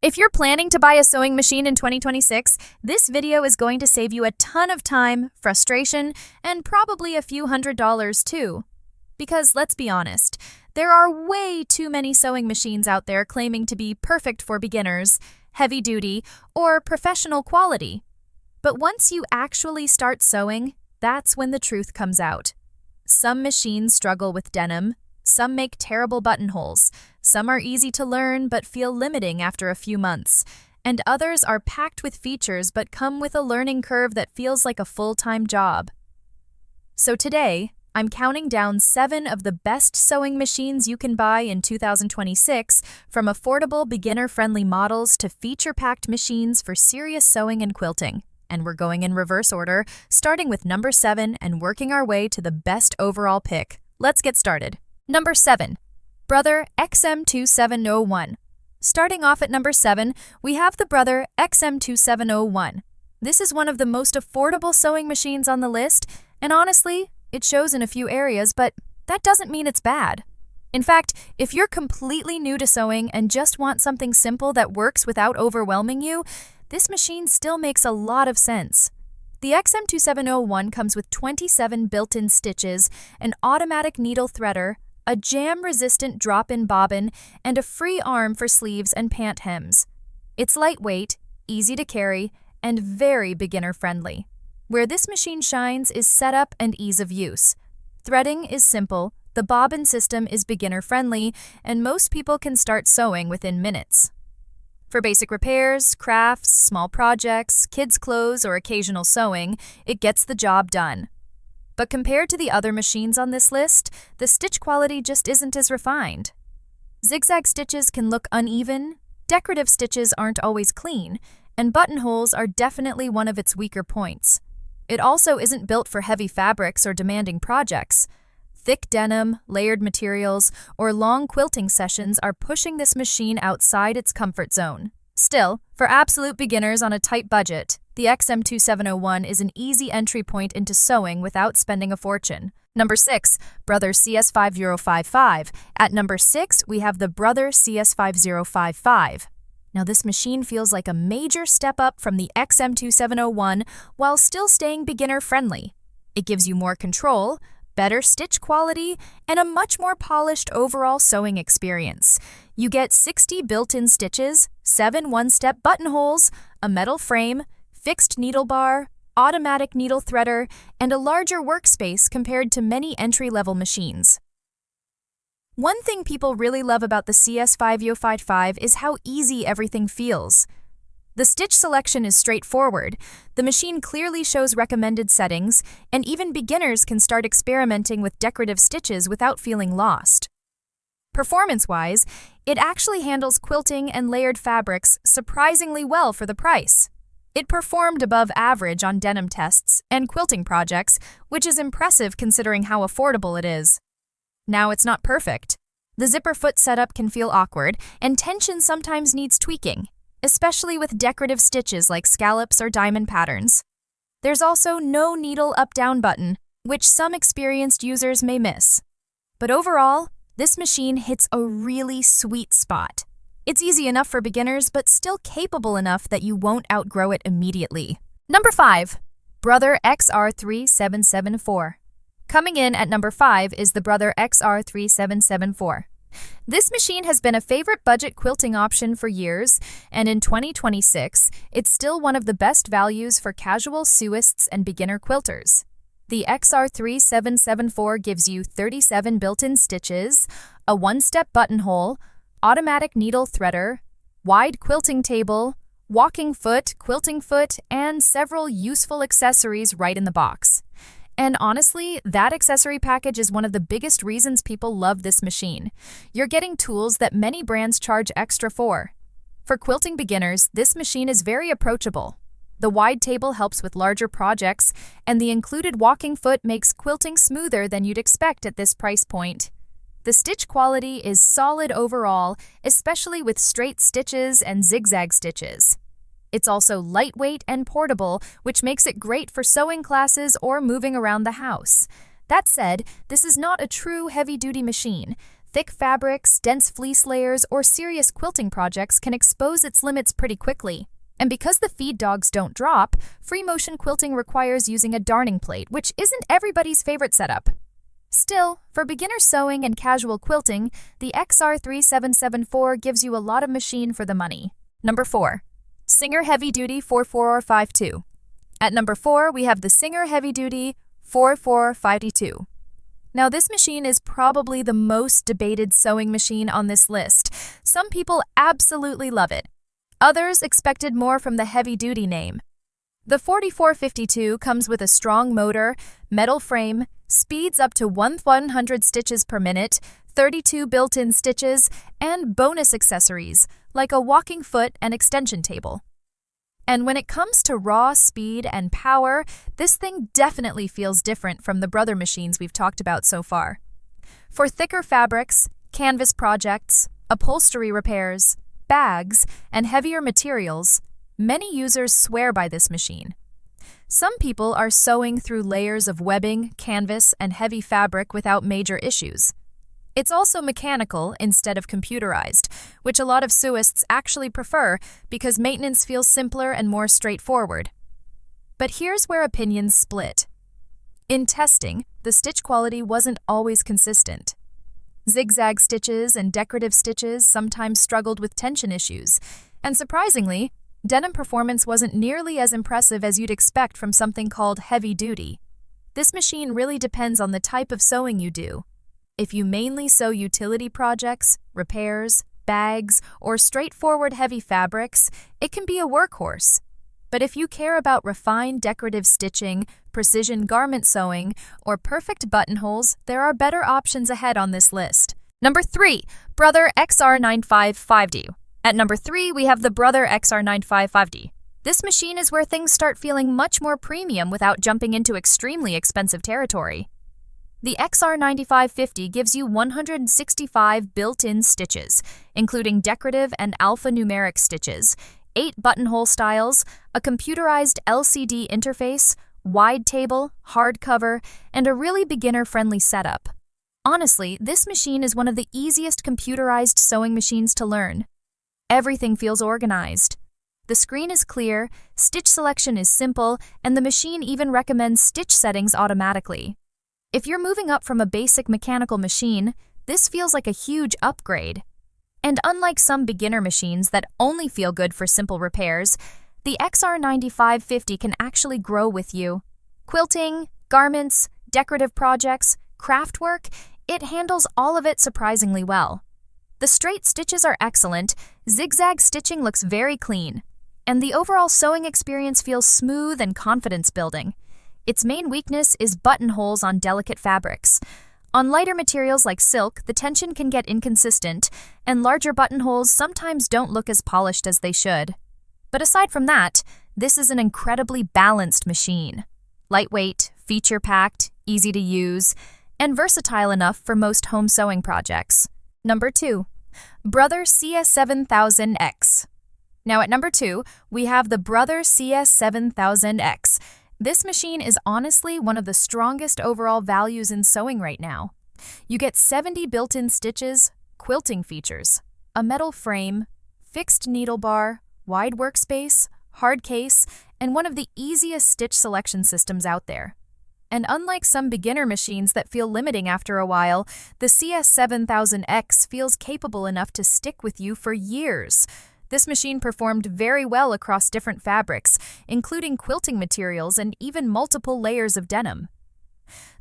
If you're planning to buy a sewing machine in 2026, this video is going to save you a ton of time, frustration, and probably a few $100s too. Because let's be honest, there are way too many sewing machines out there claiming to be perfect for beginners, heavy duty, or professional quality. But once you actually start sewing, that's when the truth comes out. Some machines struggle with denim, some make terrible buttonholes, some are easy to learn but feel limiting after a few months, and others are packed with features but come with a learning curve that feels like a full-time job. So today, I'm counting down 7 of the best sewing machines you can buy in 2026, from affordable beginner-friendly models to feature-packed machines for serious sewing and quilting. And we're going in reverse order, starting with number 7 and working our way to the best overall pick. Let's get started. Number 7. Brother XM2701. Starting off at number 7, we have the Brother XM2701. This is one of the most affordable sewing machines on the list, and honestly, it shows in a few areas, but that doesn't mean it's bad. In fact, if you're completely new to sewing and just want something simple that works without overwhelming you, this machine still makes a lot of sense. The XM2701 comes with 27 built-in stitches, an automatic needle threader, a jam-resistant drop-in bobbin, and a free arm for sleeves and pant hems. It's lightweight, easy to carry, and very beginner-friendly. Where this machine shines is setup and ease of use. Threading is simple, the bobbin system is beginner-friendly, and most people can start sewing within minutes. For basic repairs, crafts, small projects, kids' clothes, or occasional sewing, it gets the job done. But compared to the other machines on this list, the stitch quality just isn't as refined. Zigzag stitches can look uneven, decorative stitches aren't always clean, and buttonholes are definitely one of its weaker points. It also isn't built for heavy fabrics or demanding projects. Thick denim, layered materials, or long quilting sessions are pushing this machine outside its comfort zone. Still, for absolute beginners on a tight budget, the XM2701 is an easy entry point into sewing without spending a fortune. Number 6, Brother CS5055. At number 6, we have the Brother CS5055. Now this machine feels like a major step up from the XM2701 while still staying beginner-friendly. It gives you more control, better stitch quality, and a much more polished overall sewing experience. You get 60 built-in stitches, 7 one-step buttonholes, a metal frame, fixed needle bar, automatic needle threader, and a larger workspace compared to many entry-level machines. One thing people really love about the CS5055 is how easy everything feels. The stitch selection is straightforward, the machine clearly shows recommended settings, and even beginners can start experimenting with decorative stitches without feeling lost. Performance-wise, it actually handles quilting and layered fabrics surprisingly well for the price. It performed above average on denim tests and quilting projects, which is impressive considering how affordable it is. Now it's not perfect. The zipper foot setup can feel awkward, and tension sometimes needs tweaking, especially with decorative stitches like scallops or diamond patterns. There's also no needle up-down button, which some experienced users may miss. But overall, this machine hits a really sweet spot. It's easy enough for beginners, but still capable enough that you won't outgrow it immediately. Number 5. Brother XR3774. Coming in at number 5 is the Brother XR3774. This machine has been a favorite budget quilting option for years, and in 2026, it's still one of the best values for casual sewists and beginner quilters. The XR3774 gives you 37 built-in stitches, a one-step buttonhole, automatic needle threader, wide quilting table, walking foot, quilting foot, and several useful accessories right in the box. And honestly, that accessory package is one of the biggest reasons people love this machine. You're getting tools that many brands charge extra for. For quilting beginners, this machine is very approachable. The wide table helps with larger projects, and the included walking foot makes quilting smoother than you'd expect at this price point. The stitch quality is solid overall, especially with straight stitches and zigzag stitches. It's also lightweight and portable, which makes it great for sewing classes or moving around the house. That said, this is not a true heavy-duty machine. Thick fabrics, dense fleece layers, or serious quilting projects can expose its limits pretty quickly. And because the feed dogs don't drop, free motion quilting requires using a darning plate, which isn't everybody's favorite setup. Still, for beginner sewing and casual quilting, the XR3774 gives you a lot of machine for the money. Number 4. Singer Heavy Duty 4452. At number 4, we have the Singer Heavy Duty 4452. Now, this machine is probably the most debated sewing machine on this list. Some people absolutely love it. Others expected more from the heavy-duty name. The 4452 comes with a strong motor, metal frame, speeds up to 100 stitches per minute, 32 built-in stitches, and bonus accessories, like a walking foot and extension table. And when it comes to raw speed and power, this thing definitely feels different from the brother machines we've talked about so far. For thicker fabrics, canvas projects, upholstery repairs, bags, and heavier materials, many users swear by this machine. Some people are sewing through layers of webbing, canvas, and heavy fabric without major issues. It's also mechanical instead of computerized, which a lot of sewists actually prefer because maintenance feels simpler and more straightforward. But here's where opinions split. In testing, the stitch quality wasn't always consistent. Zigzag stitches and decorative stitches sometimes struggled with tension issues, and surprisingly, denim performance wasn't nearly as impressive as you'd expect from something called heavy duty. This machine really depends on the type of sewing you do. If you mainly sew utility projects, repairs, bags, or straightforward heavy fabrics, it can be a workhorse. But if you care about refined decorative stitching, precision garment sewing, or perfect buttonholes, there are better options ahead on this list. Number 3. Brother XR955D. At number 3, we have the Brother XR955D. This machine is where things start feeling much more premium without jumping into extremely expensive territory. The XR9550 gives you 165 built-in stitches, including decorative and alphanumeric stitches, 8 buttonhole styles, a computerized LCD interface, wide table, hardcover, and a really beginner-friendly setup. Honestly, this machine is one of the easiest computerized sewing machines to learn. Everything feels organized. The screen is clear, stitch selection is simple, and the machine even recommends stitch settings automatically. If you're moving up from a basic mechanical machine, this feels like a huge upgrade. And unlike some beginner machines that only feel good for simple repairs, the XR9550 can actually grow with you. Quilting, garments, decorative projects, craft work, it handles all of it surprisingly well. The straight stitches are excellent, zigzag stitching looks very clean, and the overall sewing experience feels smooth and confidence-building. Its main weakness is buttonholes on delicate fabrics. On lighter materials like silk, the tension can get inconsistent, and larger buttonholes sometimes don't look as polished as they should. But aside from that, this is an incredibly balanced machine. Lightweight, feature-packed, easy to use, and versatile enough for most home sewing projects. Number 2. Brother CS7000X. Now at number 2, we have the Brother CS7000X. This machine is honestly one of the strongest overall values in sewing right now. You get 70 built-in stitches, quilting features, a metal frame, fixed needle bar, wide workspace, hard case, and one of the easiest stitch selection systems out there. And unlike some beginner machines that feel limiting after a while, the CS7000X feels capable enough to stick with you for years. This machine performed very well across different fabrics, including quilting materials and even multiple layers of denim.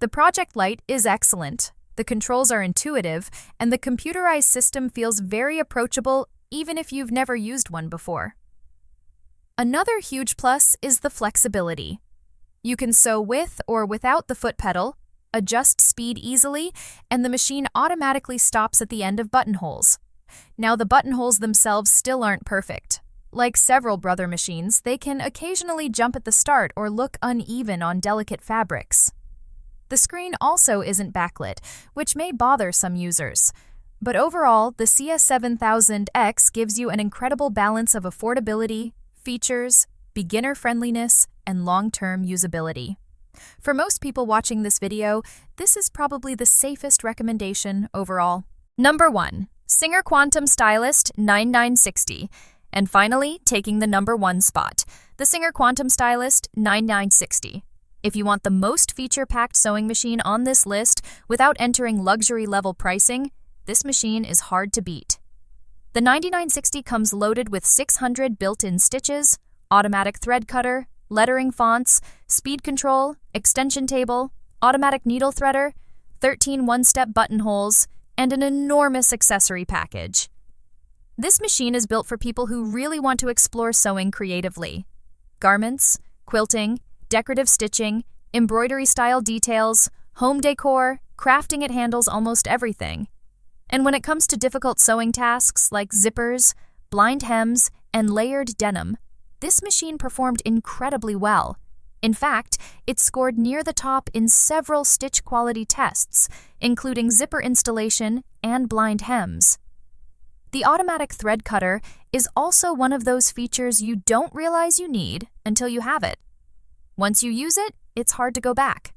The project light is excellent, the controls are intuitive, and the computerized system feels very approachable even if you've never used one before. Another huge plus is the flexibility. You can sew with or without the foot pedal, adjust speed easily, and the machine automatically stops at the end of buttonholes. Now, the buttonholes themselves still aren't perfect. Like several Brother machines, they can occasionally jump at the start or look uneven on delicate fabrics. The screen also isn't backlit, which may bother some users. But overall, the CS7000X gives you an incredible balance of affordability, features, beginner-friendliness, and long-term usability. For most people watching this video, this is probably the safest recommendation overall. Number 1. Singer Quantum Stylist 9960. And finally, taking the number 1 spot, the Singer Quantum Stylist 9960. If you want the most feature-packed sewing machine on this list without entering luxury-level pricing, this machine is hard to beat. The 9960 comes loaded with 600 built-in stitches, automatic thread cutter, lettering fonts, speed control, extension table, automatic needle threader, 13 one-step buttonholes, and an enormous accessory package. This machine is built for people who really want to explore sewing creatively. Garments, quilting, decorative stitching, embroidery-style details, home decor, crafting, it handles almost everything. And when it comes to difficult sewing tasks like zippers, blind hems, and layered denim, this machine performed incredibly well. In fact, it scored near the top in several stitch quality tests, including zipper installation and blind hems. The automatic thread cutter is also one of those features you don't realize you need until you have it. Once you use it, it's hard to go back.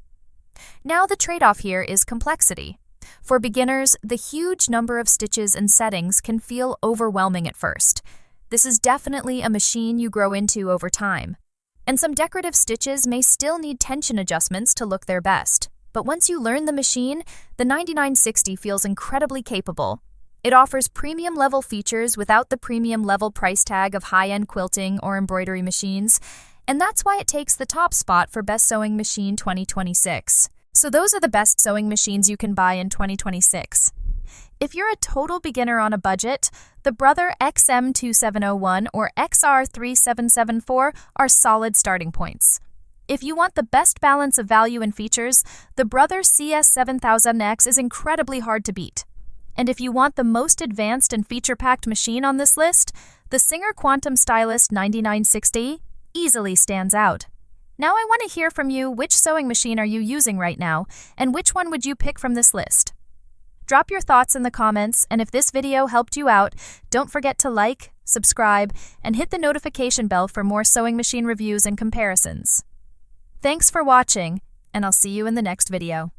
Now the trade-off here is complexity. For beginners, the huge number of stitches and settings can feel overwhelming at first. This is definitely a machine you grow into over time. And some decorative stitches may still need tension adjustments to look their best. But once you learn the machine, the 9960 feels incredibly capable. It offers premium-level features without the premium-level price tag of high-end quilting or embroidery machines, and that's why it takes the top spot for Best Sewing Machine 2026. So those are the best sewing machines you can buy in 2026. If you're a total beginner on a budget, the Brother XM2701 or XR3774 are solid starting points. If you want the best balance of value and features, the Brother CS7000X is incredibly hard to beat. And if you want the most advanced and feature-packed machine on this list, the Singer Quantum Stylist 9960 easily stands out. Now I want to hear from you, which sewing machine are you using right now, and which one would you pick from this list? Drop your thoughts in the comments, and if this video helped you out, don't forget to like, subscribe, and hit the notification bell for more sewing machine reviews and comparisons. Thanks for watching, and I'll see you in the next video.